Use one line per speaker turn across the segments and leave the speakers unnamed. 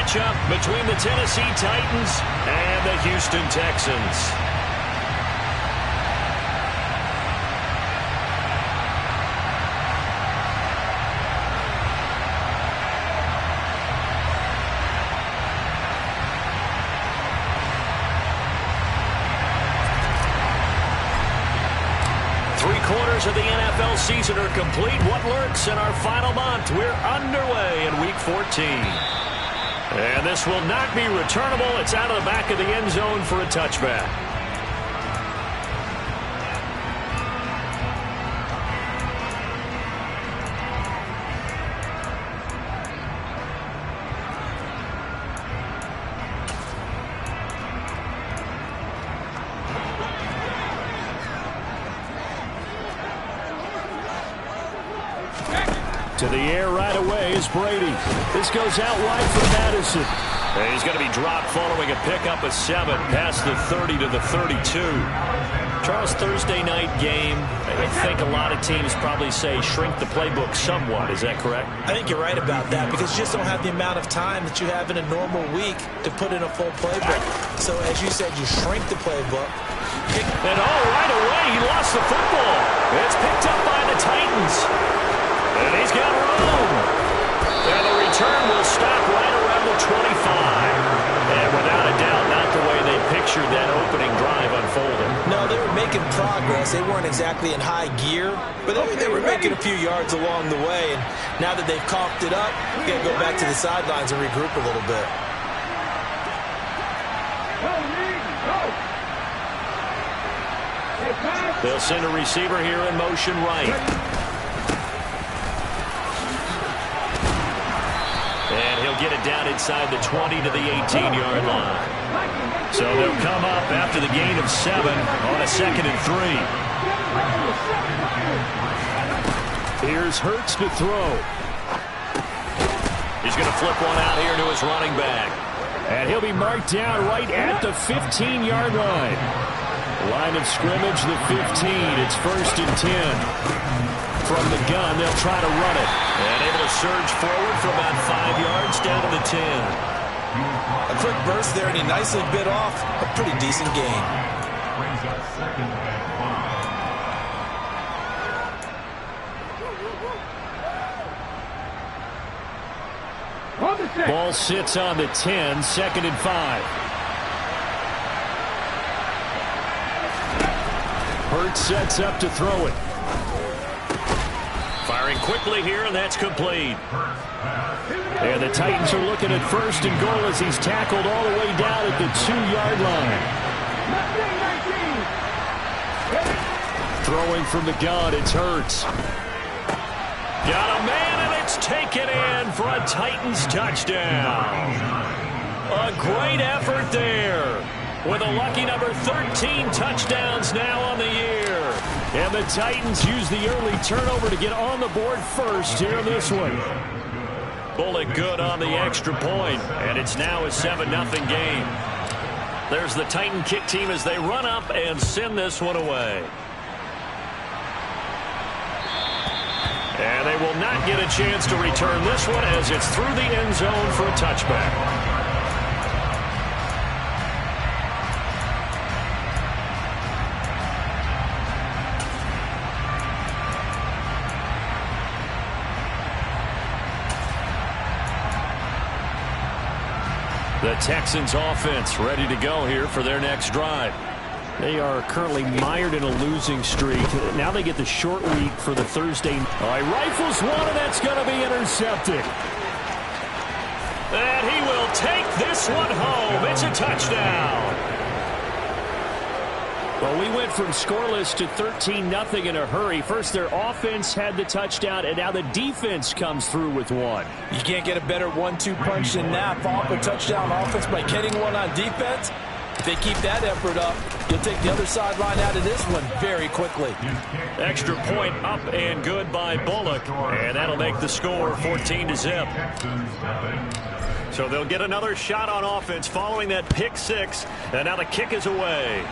matchup between the Tennessee Titans and the Houston Texans. Three-quarters of the NFL season are complete. What lurks in our final month? We're underway in Week 14. And this will not be returnable. It's out of the back of the end zone for a touchback.
To the air right away is Brady. This goes out wide for Madison.
And he's going to be dropped following a pickup of 7 past the 30 to the 32. Charles, Thursday night game, I think a lot of teams probably say shrink the playbook somewhat. Is that correct?
I think you're right about that because you just don't have the amount of time that you have in a normal week to put in a full playbook. So as you said, you shrink the playbook.
And right away, he lost the football. It's picked up by the Titans. And he's got room. And the return will stop right around the 25. And without a doubt, not the way they pictured that opening drive unfolding.
No, they were making progress. They weren't exactly in high gear, but they were making a few yards along the way. And now that they've coughed it up, we've got to go back to the sidelines and regroup a little bit.
They'll send a receiver here in motion right. And he'll get it down inside the 20 to the 18-yard line. So they'll come up after the gain of 7 on a 2nd and 3.
Here's Hurts to throw.
He's going to flip one out here to his running back.
And he'll be marked down right at the 15-yard line. Line of scrimmage, the 15. It's 1st and 10. From the gun, they'll try to run it.
And able to surge forward for about 5 yards down to the 10.
A quick burst there, and he nicely bit off a pretty decent gain.
Ball sits on the 10, 2nd and 5. Hurts sets up to throw it.
Firing quickly here, and that's complete.
And the Titans are looking at 1st and goal as he's tackled all the way down at the 2-yard line. Throwing from the gun, it's Hurts.
Got a man, and it's taken in for a Titans touchdown. A great effort there. With a lucky number 13 touchdowns now on the year.
And the Titans use the early turnover to get on the board first here in this one.
Bullock good on the extra point, and it's now a 7-0 game. There's the Titan kick team as they run up and send this one away. And they will not get a chance to return this one as it's through the end zone for a touchback. The Texans offense ready to go here for their next drive.
They are currently mired in a losing streak. Now they get the short week for the Thursday. All right, rifles one, and that's going to be intercepted.
And he will take this one home. It's a touchdown.
Well, we went from scoreless to 13-0 in a hurry. First, their offense had the touchdown, and now the defense comes through with one.
You can't get a better 1-2 punch than that. Follow up a touchdown offense by getting one on defense. If they keep that effort up, you'll take the other sideline out of this one very quickly.
Extra point up and good by Bullock, and that'll make the score 14-0. So they'll get another shot on offense following that pick six, and now the kick is away.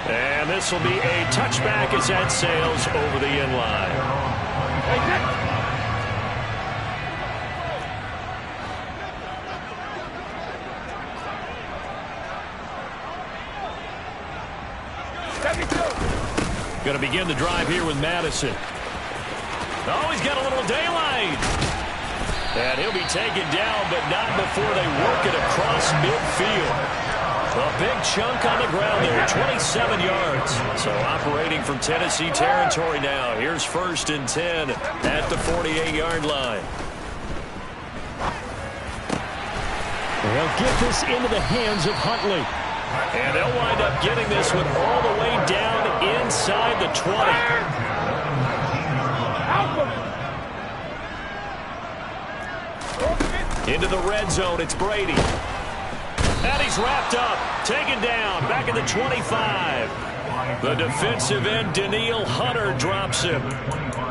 And this will be a touchback as that sails over the end line.
Going to begin the drive here with Madison.
Oh, he's got a little daylight. And he'll be taken down, but not before they work it across midfield. A big chunk on the ground there, 27 yards. So operating from Tennessee territory now. Here's 1st and 10 at the 48-yard line.
They'll get this into the hands of Huntley.
And they'll wind up getting this one all the way down inside the 20. Into the red zone, it's Brady. And he's wrapped up, taken down, back at the 25. The defensive end, Danielle Hunter, drops him.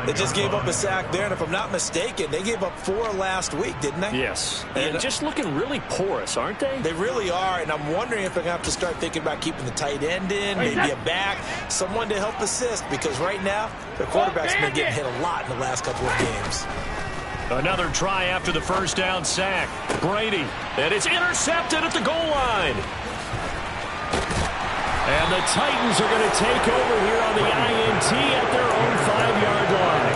They just gave up a sack there, and if I'm not mistaken, they gave up 4 last week, didn't they?
Yes. And just looking really porous, aren't they?
They really are, and I'm wondering if they're going to have to start thinking about keeping the tight end in, maybe a back, someone to help assist, because right now, their quarterback's been getting hit a lot in the last couple of games.
Another try after the first down sack. Brady, and it's intercepted at the goal line.
And the Titans are going to take over here on the INT at their own 5-yard line.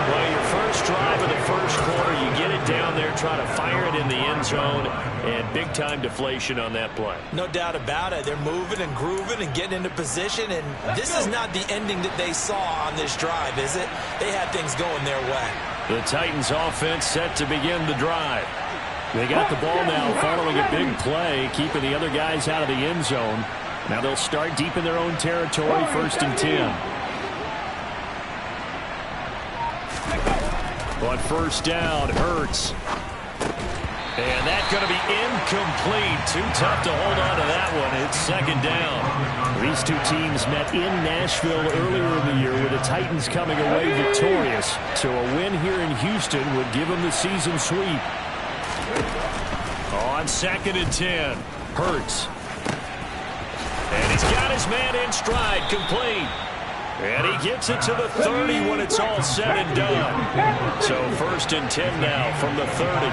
Well, your first drive of the first quarter, you get it down there, try to fire it in the end zone, and big-time deflation on that play.
No doubt about it. They're moving and grooving and getting into position, and this is not the ending that they saw on this drive, is it? They had things going their way.
The Titans offense set to begin the drive.
They got the ball now following a big play, keeping the other guys out of the end zone. Now they'll start deep in their own territory, 1st and 10. On 1st down, Hurts.
And that's going to be incomplete. Too tough to hold on to that one. It's 2nd down.
These two teams met in Nashville earlier in the year with the Titans coming away victorious. So a win here in Houston would give them the season sweep.
On 2nd and 10, Hurts. And he's got his man in stride, complete. And he gets it to the 30 when it's all said and done. So 1st and 10 now from the 30.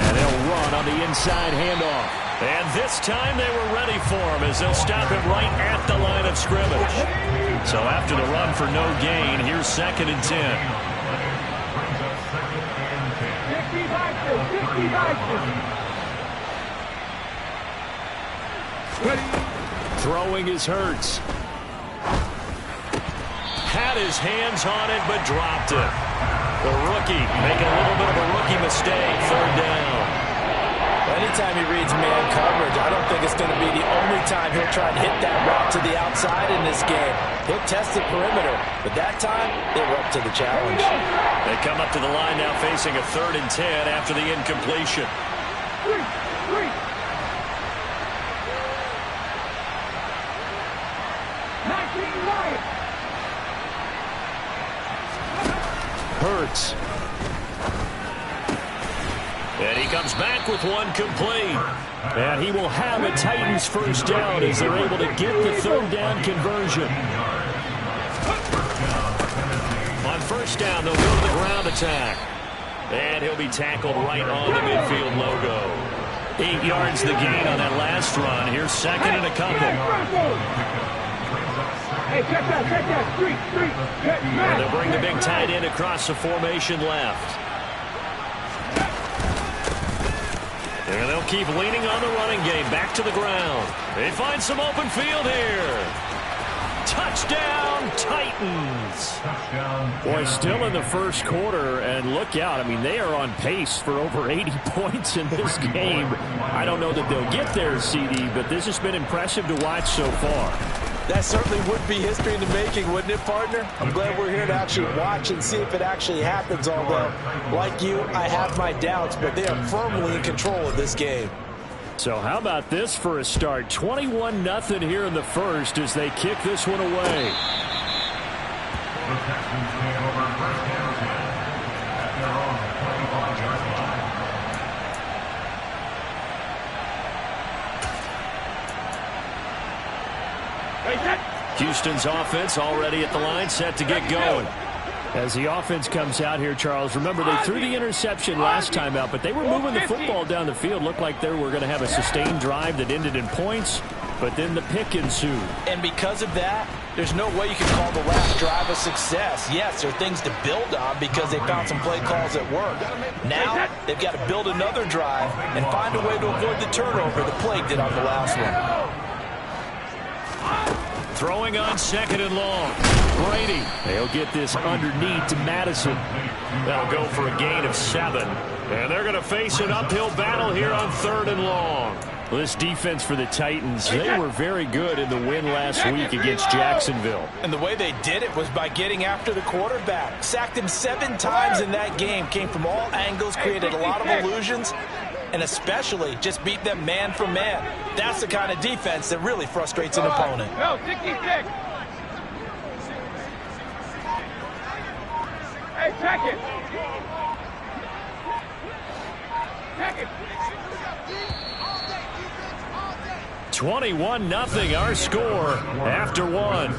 And they'll run on the inside handoff.
And this time they were ready for him as they'll stop him right at the line of scrimmage. So after the run for no gain, here's 2nd and 10.
Throwing is Hurts.
Had his hands on it, but dropped it. The rookie making a little bit of a rookie mistake, 3rd down.
Anytime he reads man coverage, I don't think it's going to be the only time he'll try to hit that route to the outside in this game. He'll test the perimeter, but that time, they were up to the challenge.
They come up to the line now facing a 3rd and 10 after the incompletion.
Hurts.
And he comes back with one complete.
And he will have a Titans 1st down as they're able to get the 3rd down conversion.
On 1st down, they'll go to the ground attack. And he'll be tackled right on the midfield logo. 8 yards the gain on that last run. Here's 2nd and a couple. And they'll bring the big tight end across the formation left. And they'll keep leaning on the running game. Back to the ground. They find some open field here. Touchdown, Titans.
Boy, still in the first quarter, and look out. I mean, they are on pace for over 80 points in this game. I don't know that they'll get there, CD, but this has been impressive to watch so far.
That certainly would be history in the making, wouldn't it, partner? I'm glad we're here to actually watch and see if it actually happens, although, like you, I have my doubts, but they are firmly in control of this game.
So how about this for a start? 21-0 here in the first as they kick this one away.
Houston's offense already at the line, set to get going.
As the offense comes out here, Charles, remember they threw the interception last time out, but they were moving the football down the field. Looked like they were going to have a sustained drive that ended in points. but then the pick ensued.
And because of that, there's no way you can call the last drive a success. Yes, there are things to build on because they found some play calls that work. Now, they've got to build another drive and find a way to avoid the turnover the plague did on the last one.
Throwing on 2nd and long. Brady. They'll get this underneath to Madison.
They'll go for a gain of 7. And they're going to face an uphill battle here on 3rd and long.
Well, this defense for the Titans, they were very good in the win last week against Jacksonville.
And the way they did it was by getting after the quarterback. Sacked him 7 times in that game. Came from all angles, created a lot of illusions, and especially just beat them man for man. That's the kind of defense that really frustrates an opponent.
Go, 66. Hey, check it. Check it.
21-0 our score after 1.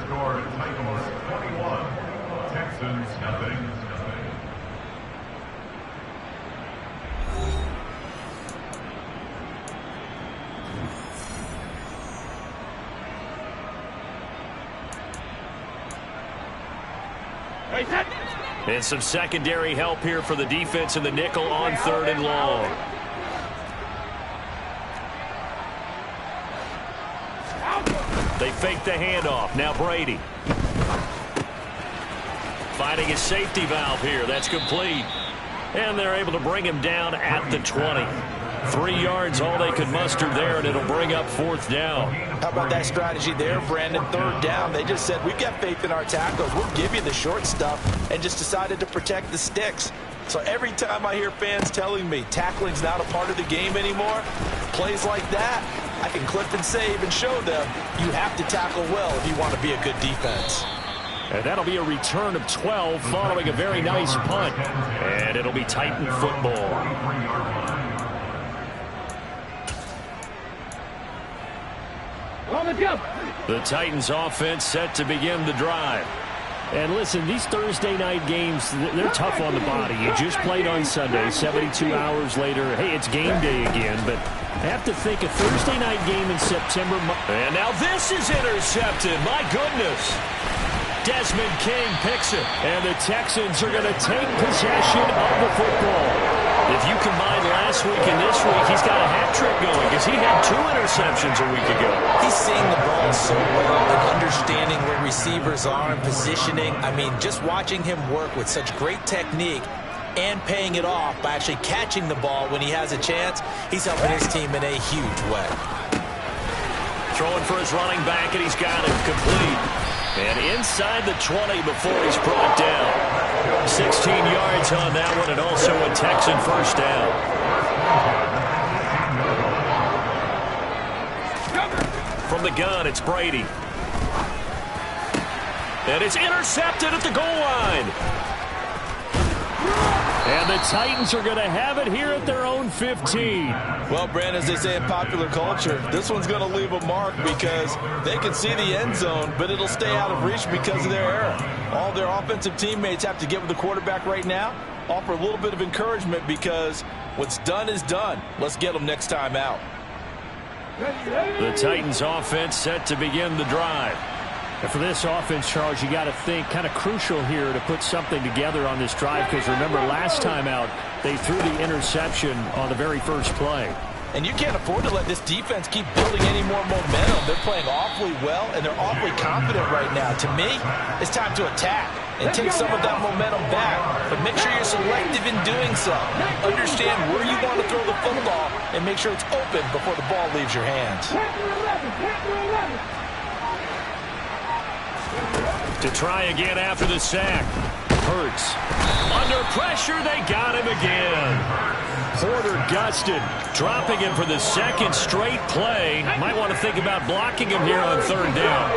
Texans nothing.
And some secondary help here for the defense in the nickel on 3rd and long. They fake the handoff. Now Brady. Finding his safety valve here. That's complete. And they're able to bring him down at the 20. 3 yards, all they could muster there, and it'll bring up 4th down.
How about that strategy there, Brandon? 3rd down. They just said, we've got faith in our tackles. We'll give you the short stuff, and just decided to protect the sticks. So every time I hear fans telling me tackling's not a part of the game anymore, plays like that, I can clip and save and show them you have to tackle well if you want to be a good defense.
And that'll be a return of 12 following a very nice punt.
And it'll be Titan football.
The Titans offense set to begin the drive. And listen, these Thursday night games, they're tough on the body. You just played on Sunday, 72 hours later. Hey, it's game day again, but I have to think a Thursday night game in September.
And now this is intercepted. My goodness. Desmond King picks it.
And the Texans are going to take possession of the football.
If you combine last week and this week, he's got a hat trick going because he had 2 interceptions a week ago.
He's seeing the ball so well and understanding where receivers are and positioning. I mean, just watching him work with such great technique and paying it off by actually catching the ball when he has a chance, he's helping his team in a huge way.
Throwing for his running back, and he's got it complete. And inside the 20 before he's brought down. 16 yards on that one, and also a Texan first down. From the gun, it's Brady. And it's intercepted at the goal line.
And the Titans are going to have it here at their own 15.
Well, Brandon, as they say in popular culture, this one's going to leave a mark because they can see the end zone, but it'll stay out of reach because of their error. All their offensive teammates have to get with the quarterback right now, offer a little bit of encouragement because what's done is done. Let's get them next time out.
The Titans offense set to begin the drive. And for this offense, Charles, you got to think kind of crucial here to put something together on this drive because remember last time out they threw the interception on the very first play.
And you can't afford to let this defense keep building any more momentum. They're playing awfully well, and they're awfully confident right now. To me, it's time to attack and take some of that momentum back. But make sure you're selective in doing so. Understand where you want to throw the football and make sure it's open before the ball leaves your hands.
To try again after the sack. Hurts. Under pressure, they got him again. Porter gusted, dropping him for the second straight play. Might want to think about blocking him here on 3rd down.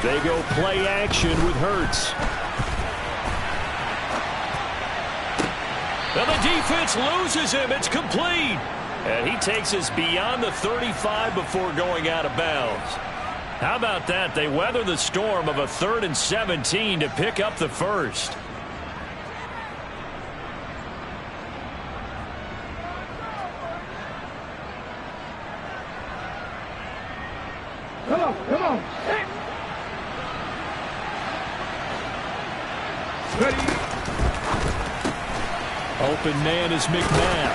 They go play action with Hurts.
And the defense loses him. It's complete. And he takes us beyond the 35 before going out of bounds. How about that? They weather the storm of a 3rd and 17 to pick up the first.
Come on. Ready.
Open man is McMahon.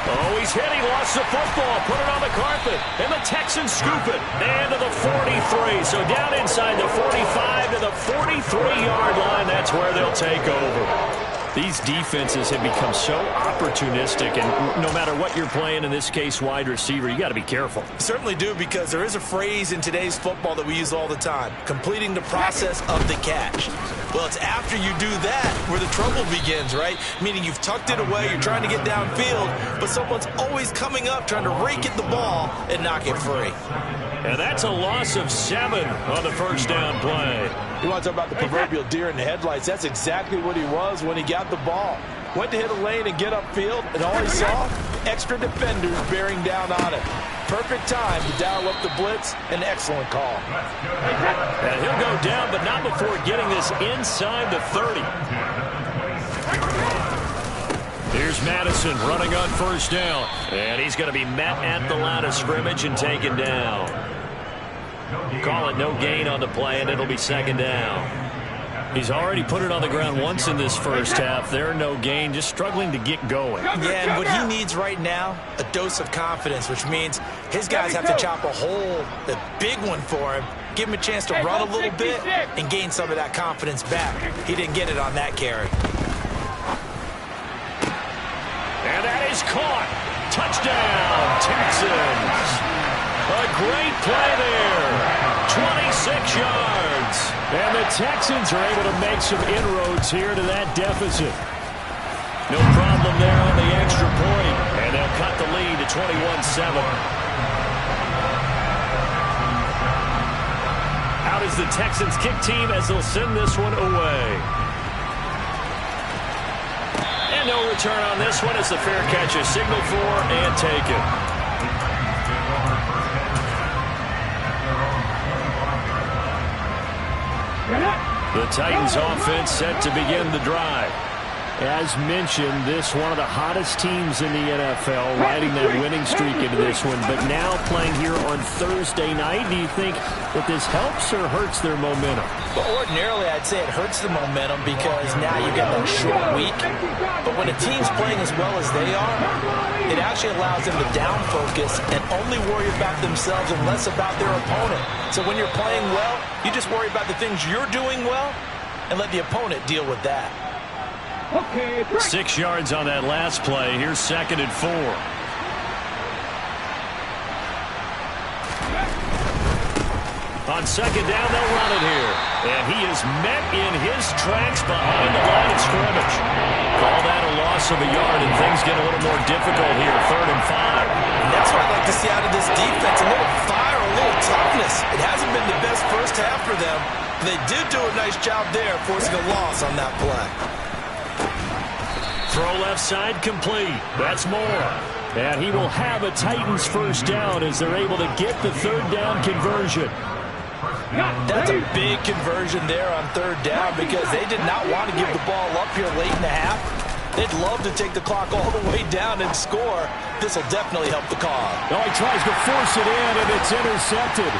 Oh, he's hit. He lost the football. Put it on the carpet. And the Texans scoop it. And to the 43. So down inside the 45 to the 43-yard line. That's where they'll take over.
These defenses have become so opportunistic, and no matter what you're playing, in this case wide receiver, you got to be careful.
Certainly do, because there is a phrase in today's football that we use all the time: completing the process of the catch. Well, it's after you do that where the trouble begins, right? Meaning you've tucked it away, you're trying to get downfield, but someone's always coming up trying to rake at the ball and knock it free.
And that's a loss of 7 on the first down play.
You want to talk about the proverbial deer in the headlights? That's exactly what he was when he got the ball. Went to hit a lane and get upfield, and all he saw, extra defenders bearing down on him. Perfect time to dial up the blitz. An excellent call.
And he'll go down, but not before getting this inside the 30. Here's Madison running on first down. And he's going to be met at the line of scrimmage and taken down. Call it no gain on the play, and it'll be second down.
He's already put it on the ground once in this first half. There, no gain, just struggling to get going.
Yeah, and what he needs right now, a dose of confidence, which means his guys have to chop a hole, a big one for him, give him a chance to run a little bit and gain some of that confidence back. He didn't get it on that carry.
And that is caught. Touchdown, Texans. A great play there. 26 yards.
And the Texans are able to make some inroads here to that deficit.
No problem there on the extra point. And they'll cut the lead to 21-7. Out is the Texans kick team as they'll send this one away. And no return on this one as the fair catch is signaled for and taken. The Titans offense set to begin the drive.
As mentioned, this one of the hottest teams in the NFL, riding that winning streak into this one, but now playing here on Thursday night. Do you think that this helps or hurts their momentum?
But ordinarily, I'd say it hurts the momentum because now you get that short week. But when a team's playing as well as they are, it actually allows them to down focus and only worry about themselves and less about their opponent. So when you're playing well, you just worry about the things you're doing well and let the opponent deal with that.
6 yards on that last play. Here's 2nd and 4. On 2nd down, they'll run it here. And he is met in his tracks behind the line of scrimmage. Call that a loss of a yard, and things get a little more difficult here. 3rd and 5.
And that's what I'd like to see out of this defense. A little fire, a little toughness. It hasn't been the best first half for them. But they did do a nice job there, forcing a loss on that play.
Throw left side complete. That's Moore.
And he will have a Titans first down as they're able to get the 3rd down conversion.
That's a big conversion there on 3rd down because they did not want to give the ball up here late in the half. They'd love to take the clock all the way down and score. This will definitely help the cause.
Oh, he tries to force it in, and it's intercepted.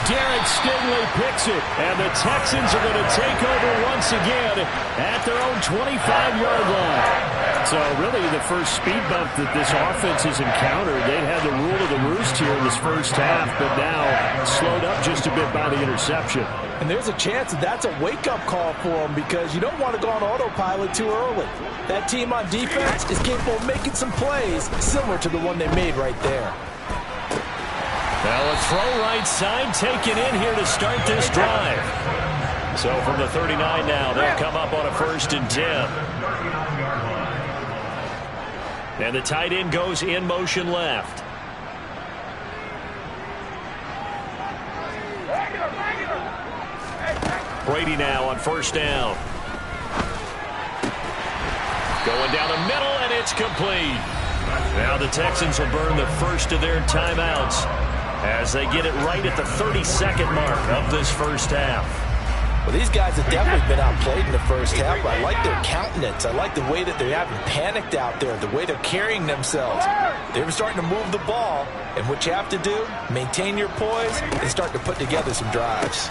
Derek Stingley picks it, and the Texans are going to take over once again at their own 25-yard line. So really the first speed bump that this offense has encountered. They've had the rule of the roost here in this first half, but now slowed up just a bit by the interception.
And there's a chance that that's a wake-up call for them because you don't want to go on autopilot too early. That team on defense is capable of making some plays similar to the one they made right there.
Now a throw right side taken in here to start this drive. So from the 39 now, they'll come up on a 1st and 10. And the tight end goes in motion left. Brady now on 1st down. Going down the middle, and it's complete. Now the Texans will burn the first of their timeouts as they get it right at the 32nd mark of this first half.
Well, these guys have definitely been outplayed in the first half, but I like their countenance. I like the way that they haven't panicked out there, the way they're carrying themselves. They're starting to move the ball, and what you have to do, maintain your poise and start to put together some drives.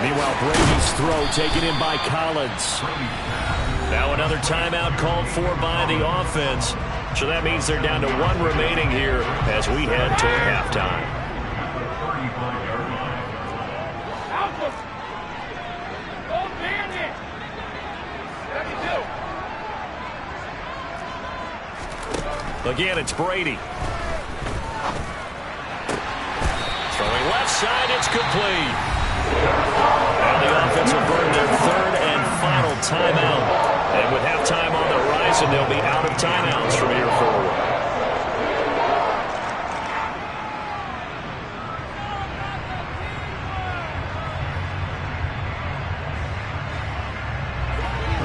Meanwhile, Brady's throw taken in by Collins.
Now another timeout called for by the offense. So that means they're down to 1 remaining here as we head toward halftime. Again, it's Brady. Throwing left side, it's complete. And the offense will burn their 3rd and final timeout. And with halftime on the horizon, they'll be out of timeouts from here forward.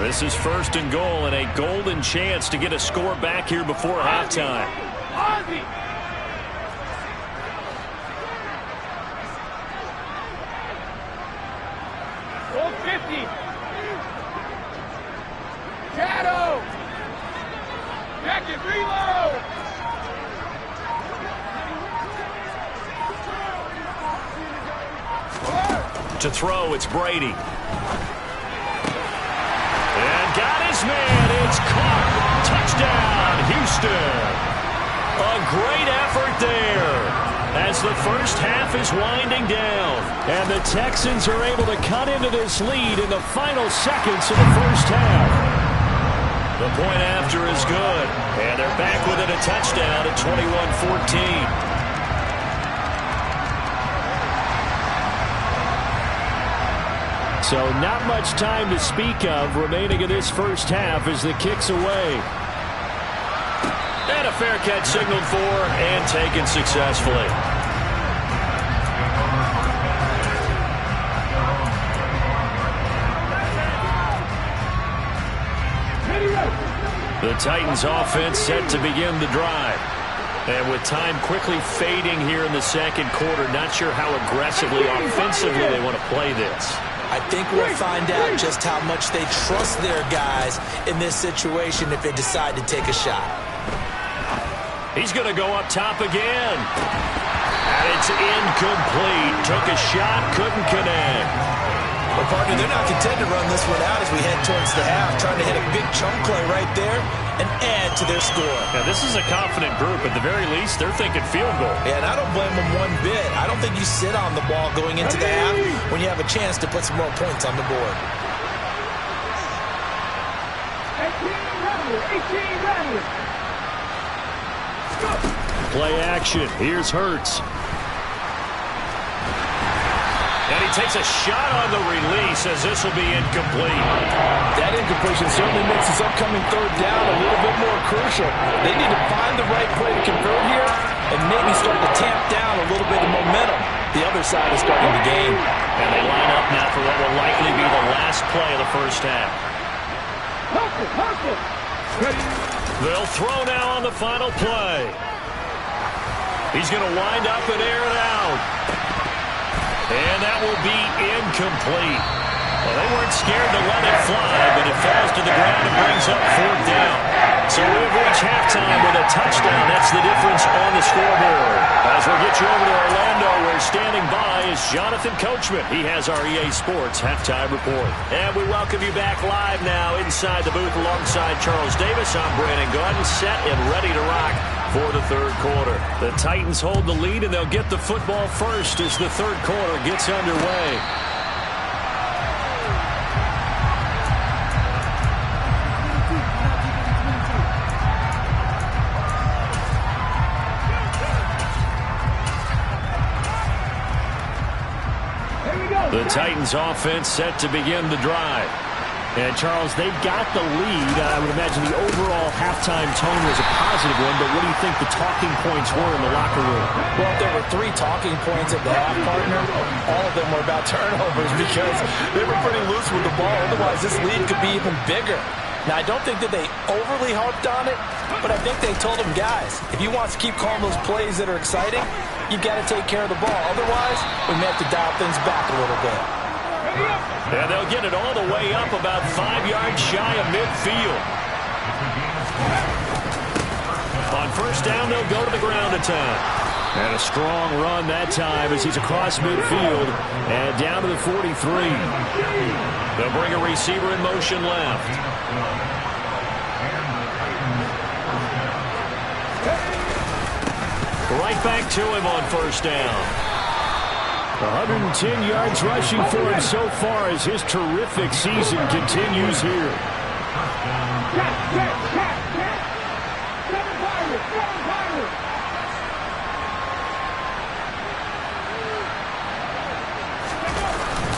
This is 1st and goal and a golden chance to get a score back here before halftime.
50. Shadow. Jacket, reload.
To throw, it's Brady. And got his man. It's caught. Touchdown, Houston. A great effort there as the first half is winding down.
And the Texans are able to cut into this lead in the final seconds of the first half.
The point after is good. And they're back within a touchdown at 21-14.
So not much time to speak of remaining in this first half as the kick's away.
And a fair catch signaled for and taken successfully. The Titans offense set to begin the drive. And with time quickly fading here in the second quarter, not sure how aggressively, offensively they want to play this.
I think we'll find out just how much they trust their guys in this situation if they decide to take a shot.
He's going to go up top again. And it's incomplete. Took a shot, couldn't connect.
Well, partner, they're not content to run this one out as we head towards the half, trying to hit a big chunk play right there and add to their score.
Now, this is a confident group. At the very least, they're thinking field goal.
Yeah, and I don't blame them one bit. I don't think you sit on the ball going into the half when you have a chance to put some more points on the board.
18 Rattlers.
Play action. Here's Hurts.
And he takes a shot on the release as this will be incomplete.
That incompletion certainly makes this upcoming 3rd down a little bit more crucial. They need to find the right play to convert here and maybe start to tamp down a little bit of momentum. The other side is starting to gain.
And they line up now for what will likely be the last play of the first half. They'll throw now on the final play. He's going to wind up and air it out. And that will be incomplete. Well, they weren't scared to let it fly, but it falls to the ground and brings up 4th down. So we've reached halftime with a touchdown. That's the difference on the scoreboard. As we'll get you over to Orlando, where standing by is Jonathan Coachman. He has our EA Sports Halftime Report. And we welcome you back live now inside the booth alongside Charles Davis. I'm Brandon Gordon, set and ready to rock for the 3rd quarter. The Titans hold the lead, and they'll get the football first as the 3rd quarter gets underway. The Titans offense set to begin the drive.
And, Charles, they've got the lead. I would imagine the overall halftime tone was a positive one, but what do you think the talking points were in the locker room?
Well, if there were 3 talking points at the half, partner, all of them were about turnovers because they were pretty loose with the ball. Otherwise, this lead could be even bigger. Now, I don't think that they overly harped on it, but I think they told them, guys, if you want to keep calling those plays that are exciting, you've got to take care of the ball. Otherwise, we may have to dial things back a little bit.
And they'll get it all the way up about 5 yards shy of midfield. On first down, they'll go to the ground attack. And a strong run that time as he's across midfield and down to the 43. They'll bring a receiver in motion left. Right back to him on first down.
110 yards rushing for him so far as his terrific season continues here.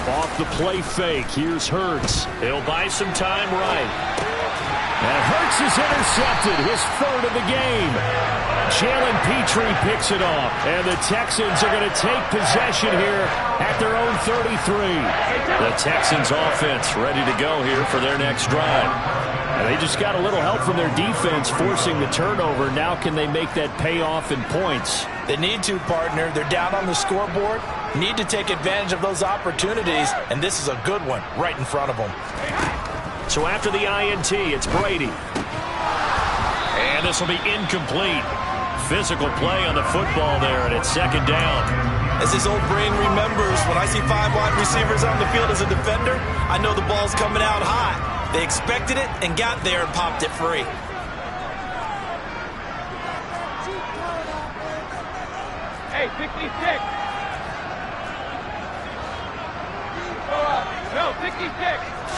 Off the play fake. Here's Hurts. He'll buy some time right.
And Hurts is intercepted, his third of the game. Jalen Petrie picks it off. And the Texans are going to take possession here at their own 33.
The Texans offense ready to go here for their next drive.
And they just got a little help from their defense forcing the turnover. Now can they make that pay off in points?
They need to, partner. They're down on the scoreboard. Need to take advantage of those opportunities. And this is a good one right in front of them.
So after the INT, it's Brady. And this will be incomplete. Physical play on the football there, and it's second down.
As his old brain remembers, when I see 5 wide receivers on the field as a defender, I know the ball's coming out high. They expected it and got there and popped it free.
Hey, 66. No, 66.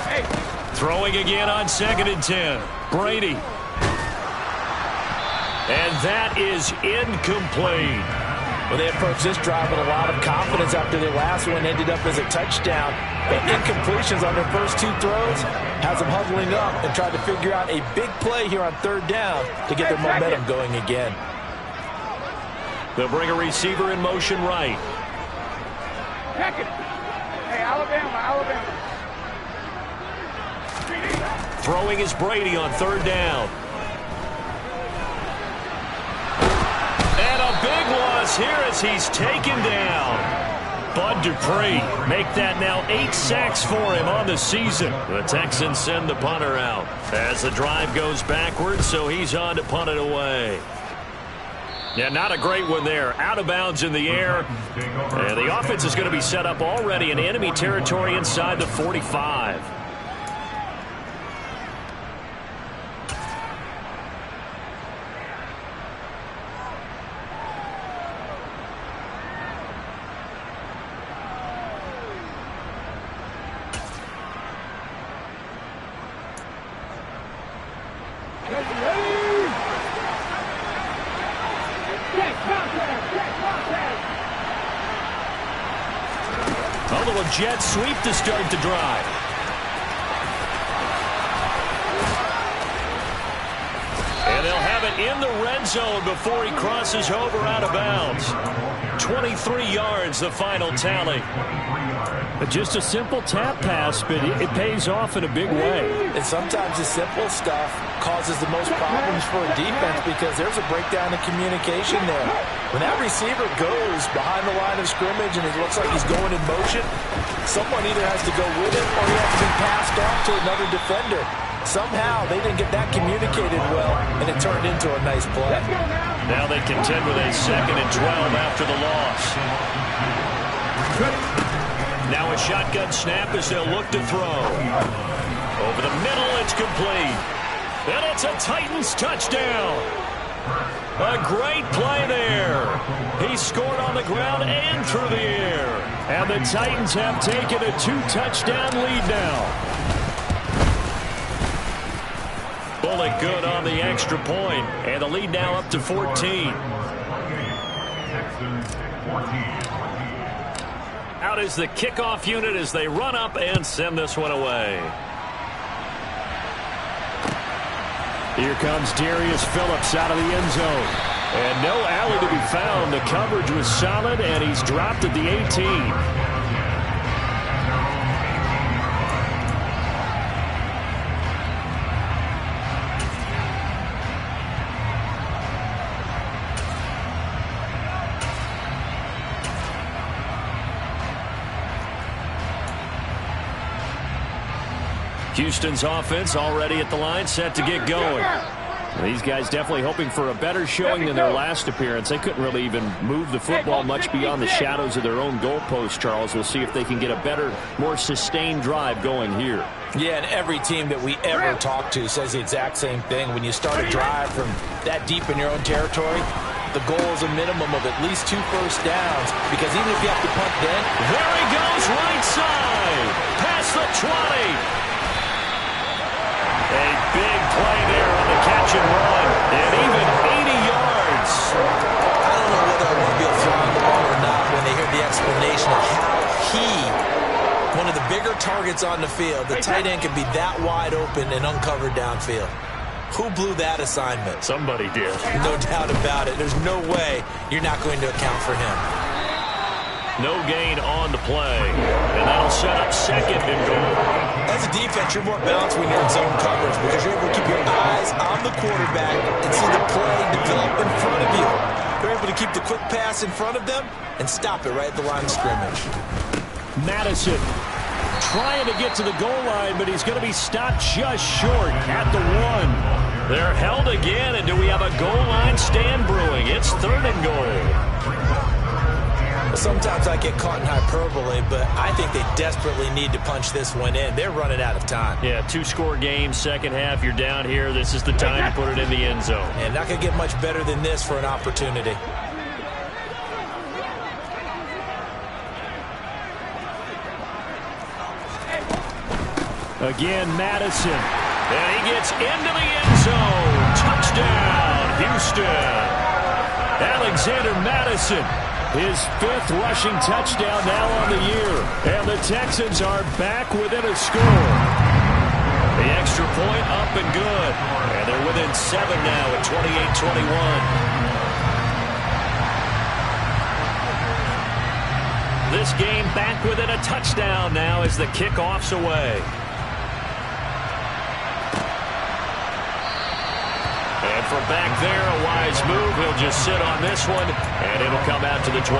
Hey.
Throwing again on 2nd and 10. Brady. And that is incomplete.
Well, they approached this drive with a lot of confidence after their last one ended up as a touchdown. But incompletions on their first 2 throws has them huddling up and trying to figure out a big play here on 3rd down to get their momentum going again.
They'll bring a receiver in motion right.
Check it. Hey, Alabama.
Throwing is Brady on 3rd down. And a big loss here as he's taken down. Bud Dupree make that now 8 sacks for him on the season. The Texans send the punter out as the drive goes backwards, so he's on to punt it away. Yeah, not a great one there. Out of bounds in the air. And the offense is going to be set up already in enemy territory inside the 45. A little jet sweep to start the drive. And they'll have it in the red zone before he crosses over out of bounds. 23 yards, the final tally.
Just a simple tap pass, but it pays off in a big way.
And sometimes the simple stuff causes the most problems for a defense because there's a breakdown in communication there. When that receiver goes behind the line of scrimmage and it looks like he's going in motion, someone either has to go with him or he has to be passed off to another defender. Somehow they didn't get that communicated well, and it turned into a nice play.
Now they contend with a 2nd and 12 after the loss. Now a shotgun snap as they'll look to throw. Over the middle, it's complete. And it's a Titans touchdown. A great play there. He scored on the ground and through the air.
And the Titans have taken a 2-touchdown lead now.
Bullet good on the extra point, and the lead now up to 14.
Texans 14.
Out is the kickoff unit as they run up and send this one away.
Here comes Darius Phillips out of the end zone. And no alley to be found. The coverage was solid, and he's dropped at the 18. Houston's offense already at the line, set to get going. These guys definitely hoping for a better showing than their last appearance. They couldn't really even move the football much beyond the shadows of their own goalpost, Charles. We'll see if they can get a better, more sustained drive going here.
Yeah, and every team that we ever talk to says the exact same thing. When you start a drive from that deep in your own territory, the goal is a minimum of at least 2 first downs, because even if you have to punt then.
There he goes, right side, past the 20. A big play there on the catch and run, and even 80 yards.
I don't know whether I want to be throwing the ball or not when they hear the explanation of how one of the bigger targets on the field, the tight end can be that wide open and uncovered downfield. Who blew that assignment?
Somebody did.
No doubt about it. There's no way you're not going to account for him.
No gain on the play, and that'll set up second and goal.
As a defense, you're more balanced when you're in zone coverage because you're able to keep your eyes on the quarterback and see the play develop in front of you. You're able to keep the quick pass in front of them and stop it right at the line of scrimmage.
Madison trying to get to the goal line, but he's going to be stopped just short at the 1.
They're held again, and do we have a goal line stand brewing? It's 3rd and goal.
Sometimes I get caught in hyperbole, but I think they desperately need to punch this one in. They're running out of time.
Yeah, 2-score game, second half, you're down here. This is the time to put it in the end zone.
And not going to get much better than this for an opportunity.
Again, Madison.
And he gets into the end zone. Touchdown, Houston.
Alexander Madison, his 5th rushing touchdown now on the year. And the Texans are back within a score.
The extra point up and good. And they're within 7 now at 28-21. This game back within a touchdown now as the kickoff's away. And from back there, a wise move. He'll just sit on this one, and it'll come out to the 25.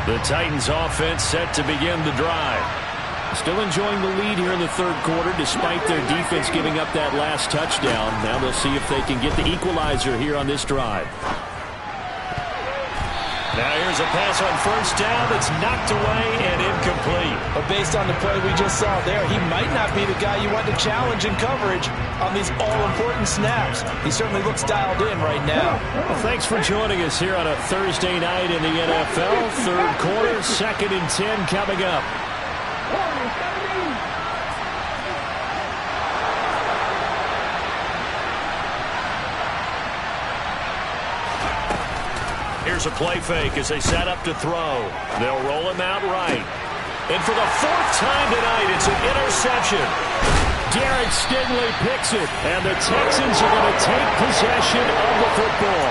The Titans offense set to begin the drive. Still enjoying the lead here in the 3rd quarter despite their defense giving up that last touchdown. Now they'll see if they can get the equalizer here on this drive.
Now here's a pass on 1st down that's knocked away and incomplete.
But based on the play we just saw there, he might not be the guy you want to challenge in coverage on these all-important snaps. He certainly looks dialed in right now.
Well, thanks for joining us here on a Thursday night in the NFL. 3rd quarter, 2nd and 10 coming up.
Here's a play fake as they set up to throw. They'll roll him out right. And for the 4th time tonight, it's an interception.
Derek Stingley picks it, and the Texans are going to take possession of the football.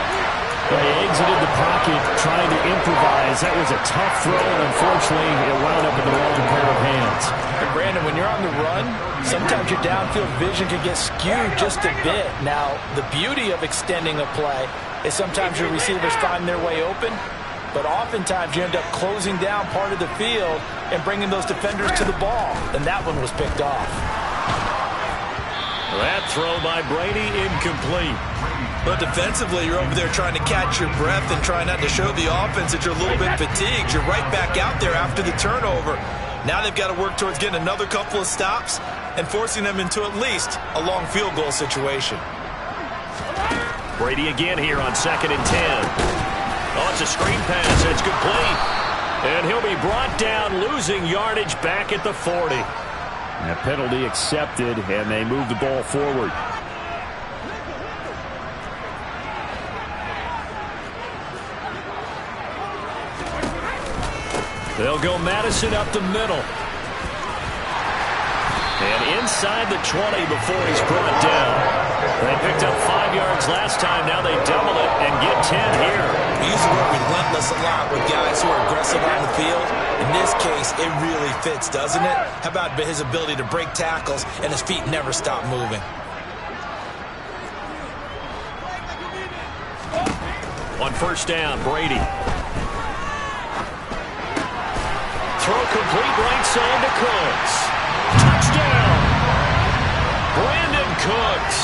They exited the pocket trying to improvise. That was a tough throw, and unfortunately, it wound up in the wrong pair of hands.
And Brandon, when you're on the run, sometimes your downfield vision can get skewed just a bit. Now, the beauty of extending a play is sometimes your receivers find their way open, but oftentimes you end up closing down part of the field and bringing those defenders to the ball, and that one was picked off.
That throw by Brady incomplete.
But defensively, you're over there trying to catch your breath and try not to show the offense that you're a little bit fatigued. You're right back out there after the turnover. Now they've got to work towards getting another couple of stops and forcing them into at least a long field goal situation.
Brady again here on 2nd and 10. Oh, it's a screen pass. It's complete. And he'll be brought down, losing yardage back at the 40.
A penalty accepted, and they move the ball forward.
They'll go Madison up the middle. And inside the 20 before he's brought down. They picked up 5 yards last time. Now they double it and get 10 here.
We use the word relentless a lot with guys who are aggressive on the field. In this case, it really fits, doesn't it? How about his ability to break tackles and his feet never stop moving?
On 1st down, Brady. Throw complete right side to Cooks. Touchdown! Brandon Cooks.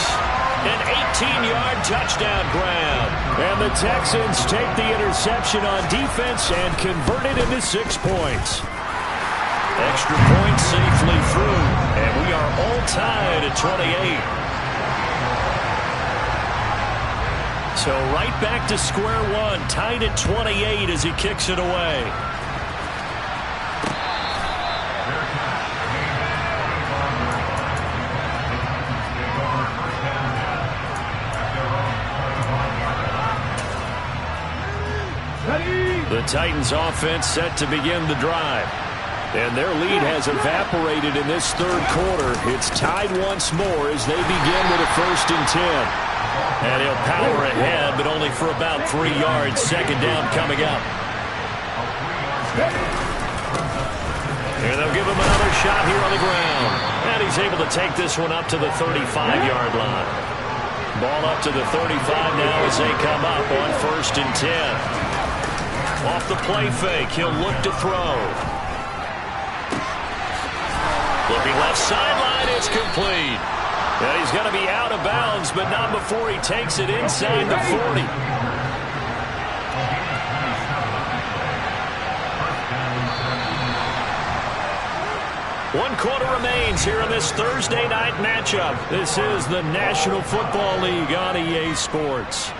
An 18-yard touchdown grab.
And the Texans take the interception on defense and convert it into 6 points.
Extra point safely through. And we are all tied at 28. So right back to square one. Tied at 28 as he kicks it away. The Titans offense set to begin the drive. And their lead has evaporated in this third quarter. It's tied once more as they begin with a 1st and 10. And he'll power ahead, but only for about 3 yards. 2nd down coming up. And they'll give him another shot here on the ground. And he's able to take this one up to the 35-yard line. Ball up to the 35 now as they come up on 1st and 10. Off the play fake, he'll look to throw. Looking left sideline, it's complete. And he's going to be out of bounds, but not before he takes it inside the 40. One quarter remains here in this Thursday night matchup. This is the National Football League on EA Sports.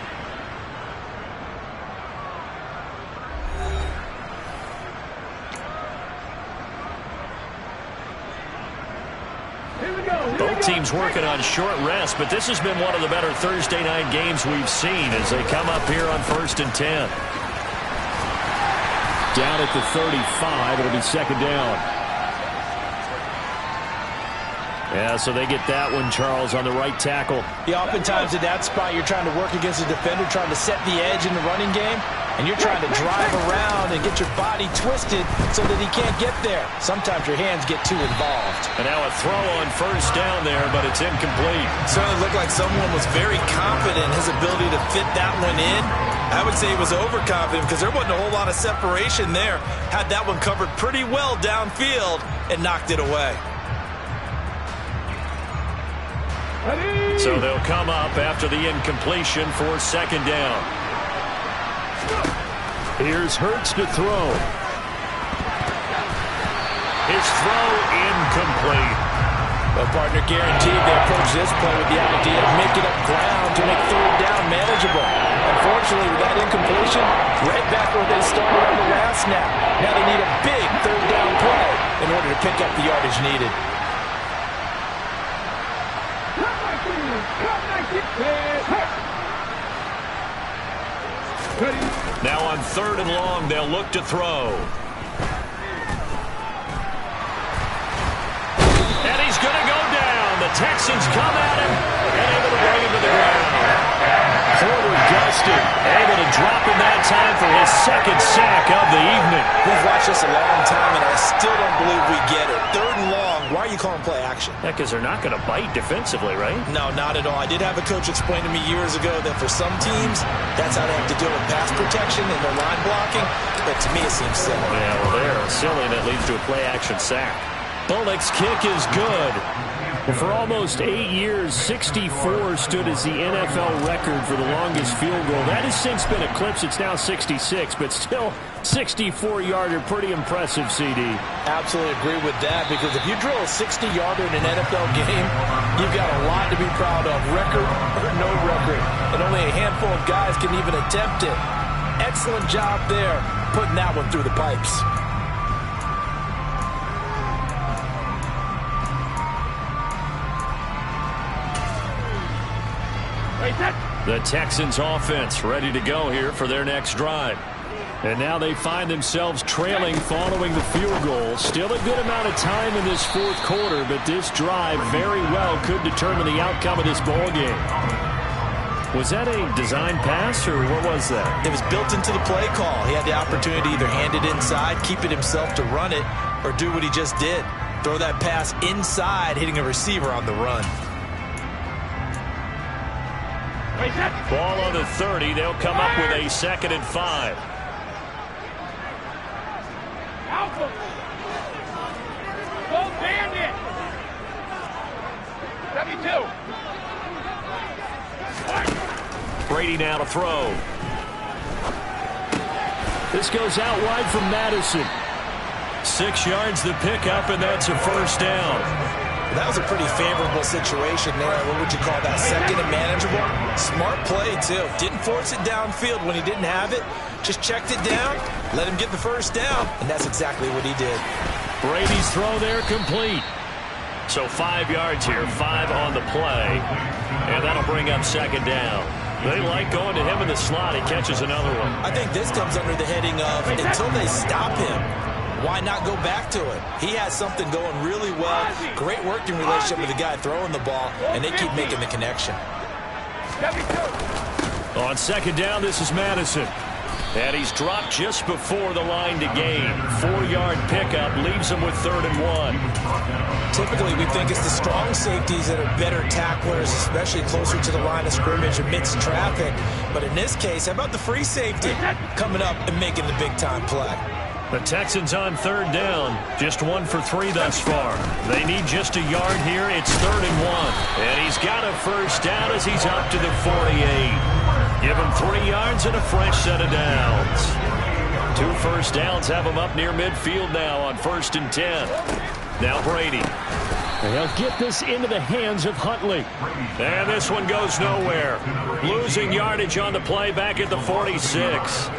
Both teams working on short rest, but this has been one of the better Thursday night games we've seen as they come up here on 1st and 10.
Down at the 35, it'll be 2nd down. Yeah, so they get that one, Charles, on the right tackle.
Yeah, oftentimes at that spot, you're trying to work against a defender, trying to set the edge in the running game, and you're trying to drive around and get your body twisted so that he can't get there. Sometimes your hands get too involved.
And now a throw on 1st down there, but it's incomplete.
It certainly looked like someone was very confident in his ability to fit that one in. I would say he was overconfident because there wasn't a whole lot of separation there. Had that one covered pretty well downfield and knocked it away.
So they'll come up after the incompletion for 2nd down.
Here's Hurts to throw.
His throw incomplete.
Well, partner, guaranteed they approach this play with the idea of making up ground to make 3rd down manageable. Unfortunately, with that incompletion, right back where they started on the last snap. Now they need a big 3rd down play in order to pick up the yardage needed.
Now on 3rd and long, they'll look to throw. And he's going to go down. The Texans come at him and able to bring him to the ground. Porter dusted, able to drop him that time for his 2nd sack of the evening.
We've watched this a long time, and I still don't believe we get it. 3rd and long, why are you calling play action?
Yeah, because they're not going to bite defensively, right?
No, not at all. I did have a coach explain to me years ago that for some teams, that's how they have to deal with pass protection and their line blocking. But to me, it seems silly.
Yeah, well, they're silly, and it leads to a play action sack. Bullock's kick is good.
For almost 8 years, 64 stood as the NFL record for the longest field goal. That has since been eclipsed. It's now 66, but still 64-yarder. Pretty impressive, CD.
Absolutely agree with that, because if you drill a 60-yarder in an NFL game, you've got a lot to be proud of, record or no record. And only a handful of guys can even attempt it. Excellent job there, putting that one through the pipes.
The Texans offense ready to go here for their next drive.
And now they find themselves trailing following the field goal. Still a good amount of time in this 4th quarter, but this drive very well could determine the outcome of this ball game. Was that a design pass, or what was that?
It was built into the play call. He had the opportunity to either hand it inside, keep it himself to run it, or do what he just did. Throw that pass inside, hitting a receiver on the run.
Ball on the 30. They'll come up with a 2nd and 5.
Go bandit. 72.
Brady now to throw.
This goes out wide from Madison.
6 yards the pickup, and that's a first down.
That was a pretty favorable situation there. What would you call that? Second and manageable? Smart play, too. Didn't force it downfield when he didn't have it. Just checked it down, let him get the first down, and that's exactly what he did.
Brady's throw there complete. So 5 yards here, 5 on the play. And that'll bring up second down. They like going to him in the slot. He catches another one.
I think this comes under the heading of until they stop him, why not go back to it? He has something going really well. Great working relationship with the guy throwing the ball, and they keep making the connection.
72.
On second down, this is Madison. And he's dropped just before the line to gain. 4-yard pickup leaves him with 3rd and 1.
Typically, we think it's the strong safeties that are better tacklers, especially closer to the line of scrimmage amidst traffic. But in this case, how about the free safety coming up and making the big-time play?
The Texans on 3rd down. Just 1 for 3 thus far. They need just a yard here. It's 3rd and 1. And he's got a first down as he's up to the 48. Give him 3 yards and a fresh set of downs. 2 first downs have him up near midfield now on 1st and 10. Now Brady.
They'll get this into the hands of Huntley.
And this one goes nowhere. Losing yardage on the play back at the 46.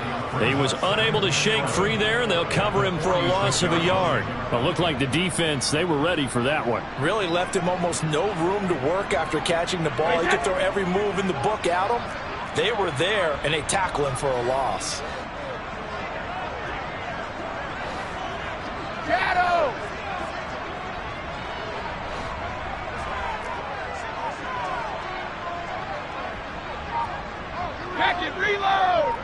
He was unable to shake free there, and they'll cover him for a loss of a yard.
It looked like the defense, they were ready for that one.
Really left him almost no room to work after catching the ball. He could throw every move in the book at him. They were there, and they tackle him for a loss.
Shadow. Back it, reload.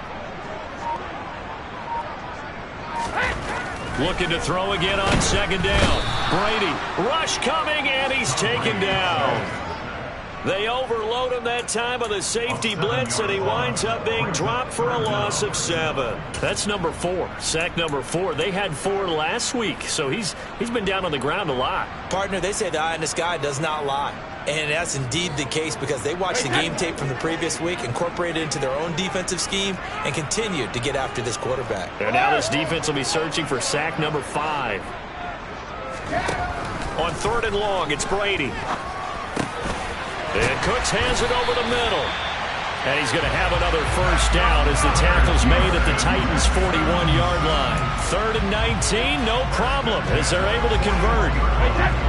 Looking to throw again on second down. Brady, rush coming, and he's taken down. They overload him that time with a safety blitz, and he winds up being dropped for a loss of 7. That's number 4, sack number 4. They had 4 last week, so he's been down on the ground a lot.
Partner, they say the eye in the sky does not lie. And that's indeed the case because they watched the game tape from the previous week, incorporated it into their own defensive scheme, and continued to get after this quarterback.
And now this defense will be searching for sack number 5. On 3rd and long, it's Brady. And Cooks hands it over the middle. And he's going to have another first down as the tackle's made at the Titans' 41-yard line. 3rd and 19, no problem, as they're able to convert.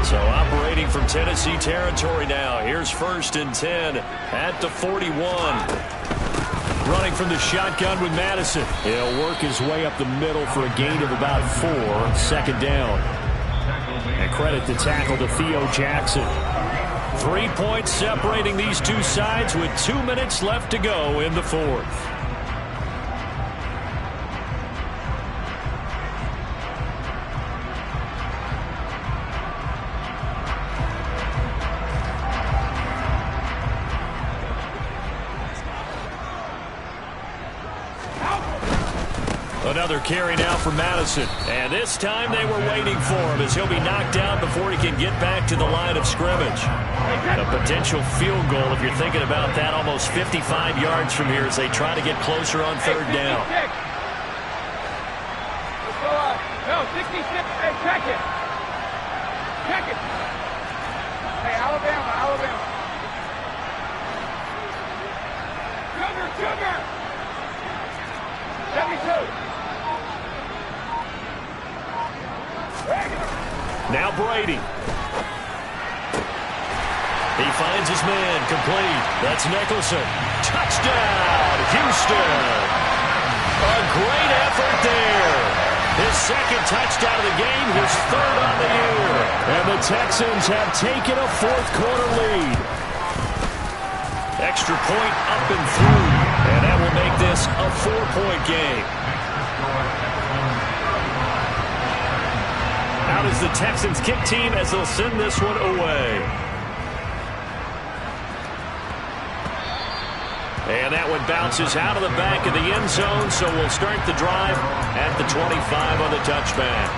So operating from Tennessee territory now. Here's 1st and 10 at the 41. Running from the shotgun with Madison.
He'll work his way up the middle for a gain of about 4. 2nd down. And credit the tackle to Theo Jackson.
3 points separating these two sides with 2 minutes left to go in the 4th. Another carry now for Madison. And this time they were waiting for him as he'll be knocked down before he can get back to the line of scrimmage. A potential field goal, if you're thinking about that, almost 55 yards from here as they try to get closer on 3rd down.
Let's go up. No, 66. Hey, check it. Check it. Hey, Alabama. Sugar. 72.
Now Brady. He finds his man, complete. That's Nicholson. Touchdown, Houston. A great effort there. His 2nd touchdown of the game, his 3rd on the year.
And the Texans have taken a 4th quarter lead.
Extra point up and through. And that will make this a 4-point game. Out is the Texans kick team as they'll send this one away. And that one bounces out of the back of the end zone, so we'll start the drive at the 25 on the touchback.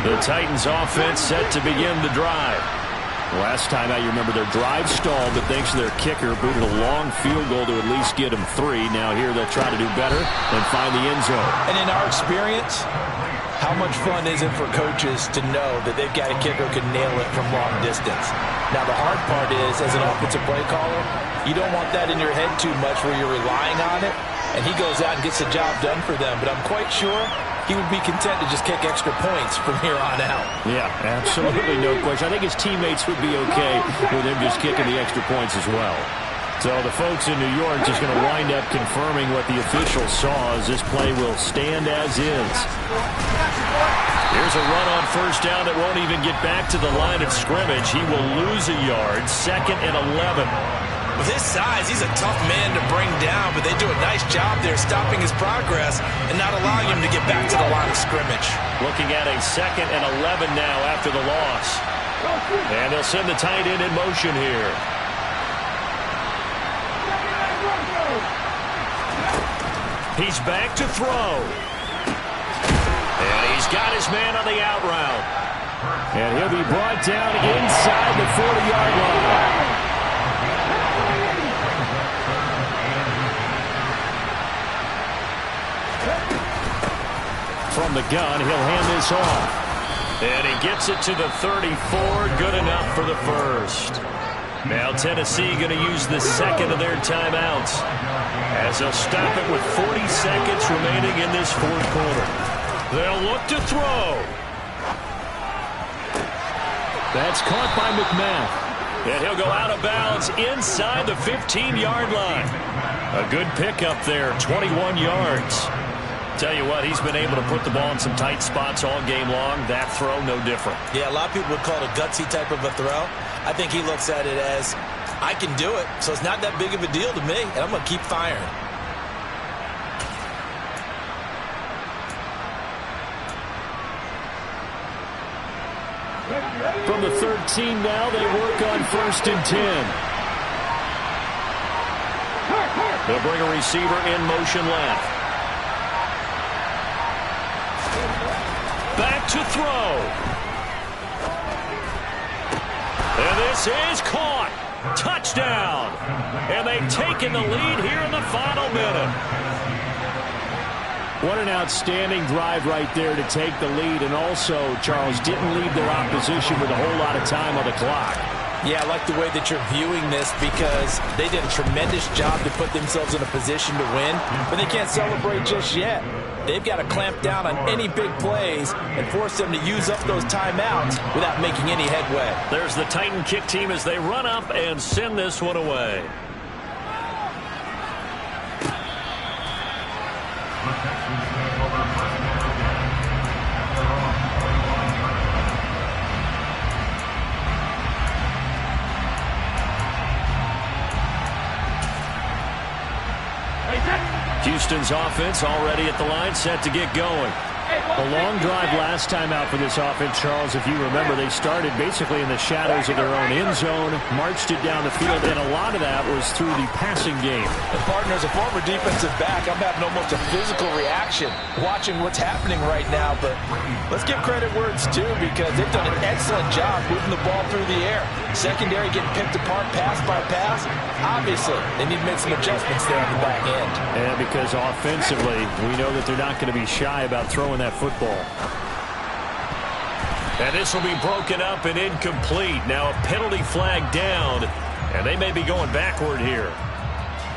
The Titans offense set to begin the drive. Last time out, you remember their drive stalled, but thanks to their kicker, booted a long field goal to at least get them 3. Now here they'll try to do better and find the end zone.
And in our experience, how much fun is it for coaches to know that they've got a kicker who can nail it from long distance? Now the hard part is, as an offensive play caller, you don't want that in your head too much where you're relying on it, and he goes out and gets the job done for them. But I'm quite sure he would be content to just kick extra points from here on out.
Yeah, absolutely no question. I think his teammates would be okay with him just kicking the extra points as well. So the folks in New York just going to wind up confirming what the officials saw as this play will stand as is. Here's a run on first down that won't even get back to the line of scrimmage. He will lose a yard, 2nd and 11.
With his size, he's a tough man to bring down, but they do a nice job there stopping his progress and not allowing him to get back to the line of scrimmage.
Looking at a 2nd and 11 now after the loss. And they'll send the tight end in motion here. He's back to throw. And he's got his man on the out route. And he'll be brought down inside the 40-yard line. From the gun, he'll hand this off. And he gets it to the 34. Good enough for the first. Now Tennessee going to use the 2nd of their timeouts as they'll stop it with 40 seconds remaining in this 4th quarter. They'll look to throw. That's caught by McMath. And he'll go out of bounds inside the 15-yard line. A good pickup there, 21 yards. Tell you what, he's been able to put the ball in some tight spots all game long. That throw, no different.
Yeah, a lot of people would call it a gutsy type of a throw. I think he looks at it as, I can do it, so it's not that big of a deal to me, and I'm going to keep firing.
From the 13 now, they work on 1st and 10. They'll bring a receiver in motion left. Back to throw. And this is caught. Touchdown. And they've taken the lead here in the final minute. What an outstanding drive right there to take the lead. And also, Charles, didn't leave their opposition with a whole lot of time on the clock.
Yeah, I like the way that you're viewing this because they did a tremendous job to put themselves in a position to win, but they can't celebrate just yet. They've got to clamp down on any big plays and force them to use up those timeouts without making any headway.
There's the Titan kick team as they run up and send this one away.
The Texans take over first down at their own 21-yard line.
Houston's offense already at the line, set to get going. A long drive last time out for this offense, Charles. If you remember, they started basically in the shadows of their own end zone, marched it down the field, and a lot of that was through the passing game.
And partner, as a former defensive back, I'm having almost a physical reaction watching what's happening right now. But let's give credit where it's due because they've done an excellent job moving the ball through the air. Secondary getting picked apart pass by pass. Obviously, they need to make some adjustments there on the back end.
And because offensively, we know that they're not going to be shy about throwing that football. And this will be broken up and incomplete. Now a penalty flag down, and they may be going backward here.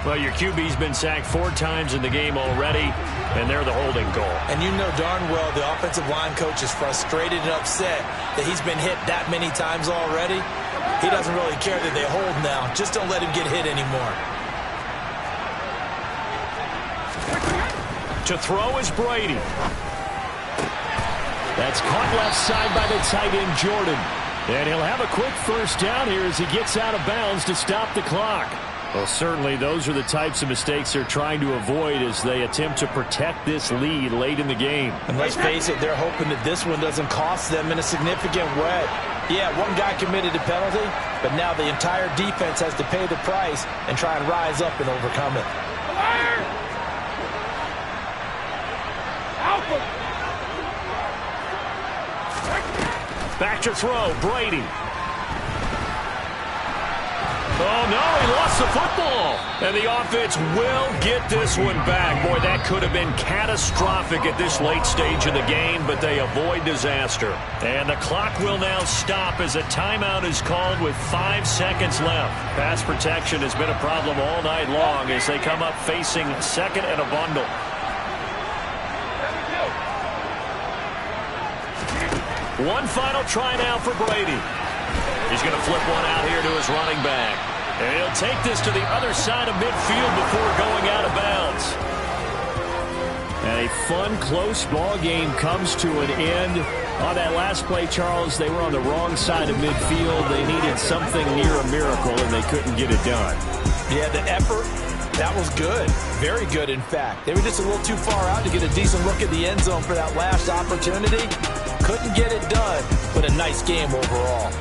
Well, your QB's been sacked 4 times in the game already, and they're the holding goal.
And you know darn well the offensive line coach is frustrated and upset that he's been hit that many times already. He doesn't really care that they hold now. Just don't let him get hit anymore.
To throw is Brady. That's caught left side by the tight end, Jordan. And he'll have a quick first down here as he gets out of bounds to stop the clock. Well, certainly those are the types of mistakes they're trying to avoid as they attempt to protect this lead late in the game.
And let's face it, they're hoping that this one doesn't cost them in a significant way. Yeah, one guy committed a penalty, but now the entire defense has to pay the price and try and rise up and overcome it.
Back to throw, Brady. Oh, no, he lost the football. And the offense will get this one back. Boy, that could have been catastrophic at this late stage of the game, but they avoid disaster. And the clock will now stop as a timeout is called with 5 seconds left. Pass protection has been a problem all night long as they come up facing second and a bundle. One final try now for Brady. He's going to flip one out here to his running back. And he'll take this to the other side of midfield before going out of bounds.
And a fun, close ball game comes to an end. On that last play, Charles, they were on the wrong side of midfield. They needed something near a miracle, and they couldn't get it done.
Yeah, the effort, that was good. Very good, in fact. They were just a little too far out to get a decent look at the end zone for that last opportunity. Couldn't get it done, but a nice game overall.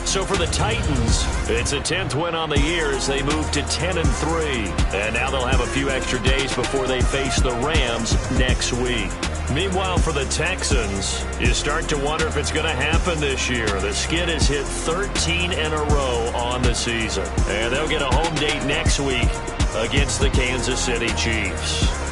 So for the Titans, it's a 10th win on the year as they move to 10-3. And now they'll have a few extra days before they face the Rams next week. Meanwhile, for the Texans, you start to wonder if it's going to happen this year. The skid has hit 13 in a row on the season. And they'll get a home date next week against the Kansas City Chiefs.